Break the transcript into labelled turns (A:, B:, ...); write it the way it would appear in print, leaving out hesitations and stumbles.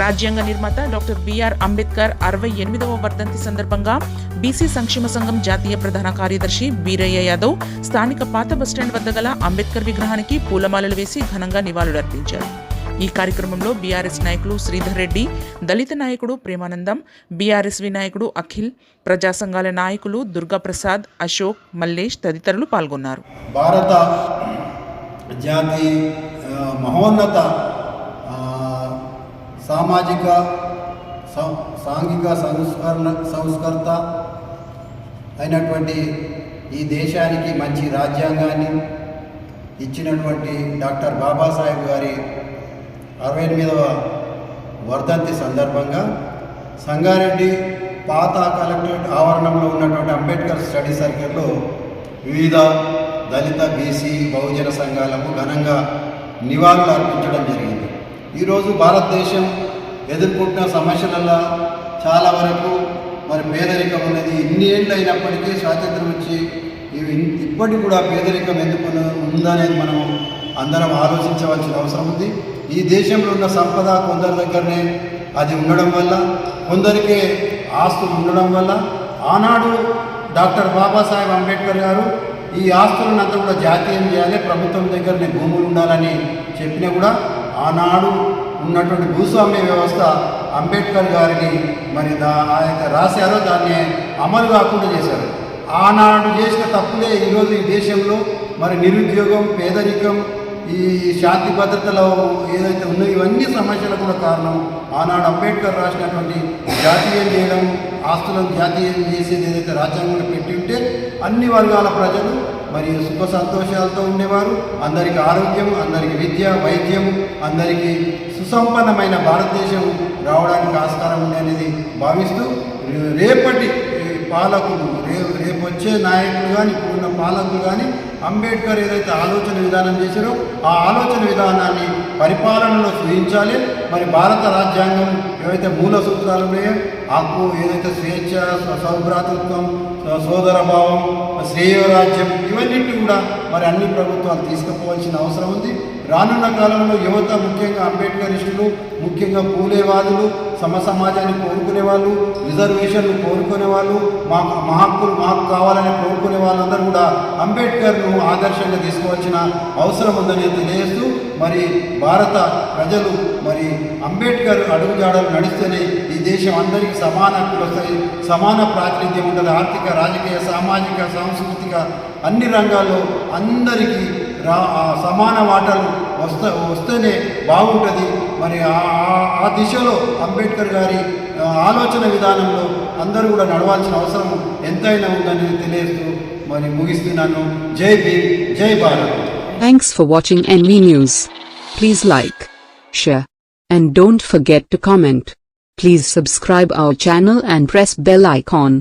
A: రాజ్యాంగ నిర్మాత doctor BR Ambedkar 68వ వర్ధంతి సందర్భంగా బీసీ సంక్షేమ సంఘం జాతీయ ప్రధాన కార్యదర్శి వీరయ్య యాదవ్ స్థానిక పాత బస్టాండ్ వద్ద గల అంబేద్కర్ విగ్రహానికి పూలమాలలు వేసి ఘనంగా నివాళులర్పించారు. ఈ కార్యక్రమంలో బీఆర్ఎస్ నాయకులు శ్రీధర్ రెడ్డి, దళిత నాయకుడు ప్రేమానందం, బీఆర్ఎస్వి నాయకుడు అఖిల్, ప్రజా సంఘాల నాయకులు దుర్గాప్రసాద్, అశోక్, మల్లేష్ తదితరులు పాల్గొన్నారు.
B: భారత జాతి మహోన్నత సామాజిక సాంఘిక సంస్కర్త అయినటువంటి ఈ దేశానికి మంచి రాజ్యాంగాన్ని ఇచ్చినటువంటి డాక్టర్ బాబాసాహెబ్ గారి 68వ వర్ధంతి సందర్భంగా సంగారెడ్డి పాత కలెక్టరేట్ ఆవరణంలో ఉన్నటువంటి అంబేద్కర్ స్టడీ సర్కిల్లో వివిధ దళిత, బీసీ, బహుజన సంఘాలకు ఘనంగా నివాళులు అర్పించడం జరిగింది. ఈరోజు భారతదేశం ఎదుర్కొంటున్న సమస్యలలో చాలా వరకు పేదరికం ఉన్నది. ఇన్ని ఏళ్ళు అయినప్పటికీ స్వాతంత్రం వచ్చి ఇప్పటికి కూడా పేదరికం ఎందుకు ఉందనేది మనం అందరం ఆలోచించవలసిన అవసరం ఉంది. ఈ దేశంలో ఉన్న సంపద కొందరి దగ్గరనే అది ఉండడం వల్ల, కొందరికే ఆస్తులు ఉండడం వల్ల ఆనాడు డాక్టర్ బాబాసాహెబ్ అంబేద్కర్ గారు ఈ ఆస్తులను అంతా కూడా జాతీయం చేయాలి, ప్రభుత్వం దగ్గరనే భూములు ఉండాలని చెప్పినా కూడా ఆనాడు ఉన్నటువంటి భూస్వామ్య వ్యవస్థ అంబేద్కర్ గారిని ఆయన రాశారో దాన్ని అమలు కాకుండా చేశారు. ఆనాడు చేసిన తప్పులే ఈరోజు ఈ దేశంలో నిరుద్యోగం, పేదరికం, ఈ శాంతి భద్రతలో ఏదైతే ఉన్నాయో ఇవన్నీ సమస్యలకు కూడా కారణం ఆనాడు అంబేద్కర్ రాసినటువంటి జాతీయం చేయడం, ఆస్తులను జాతీయం చేసేది ఏదైతే రాజ్యాంగంలో పెట్టి ఉంటే అన్ని వర్గాల ప్రజలు సుఖ సంతోషాలతో ఉండేవారు. అందరికీ ఆరోగ్యం, అందరికీ విద్య, వైద్యం, అందరికీ సుసంపన్నమైన భారతదేశం రావడానికి ఆస్కారం ఉంది అనేది భావిస్తూ రేపటి పాలకులు, రేపు వచ్చే నాయకులు కానీ, ఇప్పుడున్న పాలకులు కానీ అంబేద్కర్ ఏదైతే ఆలోచన విధానం చేశారో ఆ ఆలోచన విధానాన్ని పరిపాలనలో చూపించాలి. భారత రాజ్యాంగం ఏవైతే మూల సూత్రాలు ఉన్నాయో హక్కు, ఏదైతే స్వేచ్ఛ, సౌభ్రాతృత్వం, సోదరభావం, శ్రేయోరాజ్యం, ఇవన్నింటి కూడా అన్ని ప్రభుత్వాలు తీసుకుపోవాల్సిన అవసరం ఉంది. రానున్న కాలంలో యువత, ముఖ్యంగా అంబేద్కరిస్టులు, ముఖ్యంగా పూలేవాదులు, సమాజాన్ని కోరుకునే వాళ్ళు, రిజర్వేషన్లు కోరుకునే వాళ్ళు, మా హక్కులు మాకు కావాలని కోరుకునే వాళ్ళందరూ కూడా అంబేద్కర్ను ఆదర్శంగా తీసుకోవాల్సిన అవసరం ఉందని తెలియజేస్తూ భారత ప్రజలు అంబేద్కర్ అడుగుజాడలు నడిస్తేనే ఈ దేశం అందరికీ సమాన హక్కులు వస్తాయి, సమాన ప్రాతినిధ్యం ఉంటుంది. ఆర్థిక, రాజకీయ, సామాజిక, సాంస్కృతిక అన్ని రంగాల్లో అందరికీ సమాన వాటాలు వస్తేనే బాగుంటుంది. ఆ దిశలో అంబేద్కర్ గారి ఆలోచన విధానంలో అందరూ కూడా నడవాల్సిన అవసరం ఎంతైనా ఉందని తెలియజేస్తూ ముగిస్తున్నాను. జై భీమ్, జై Bharat.
C: Thanks for watching NV News. Please like, share, and don't forget to comment. Please subscribe our channel and press bell icon.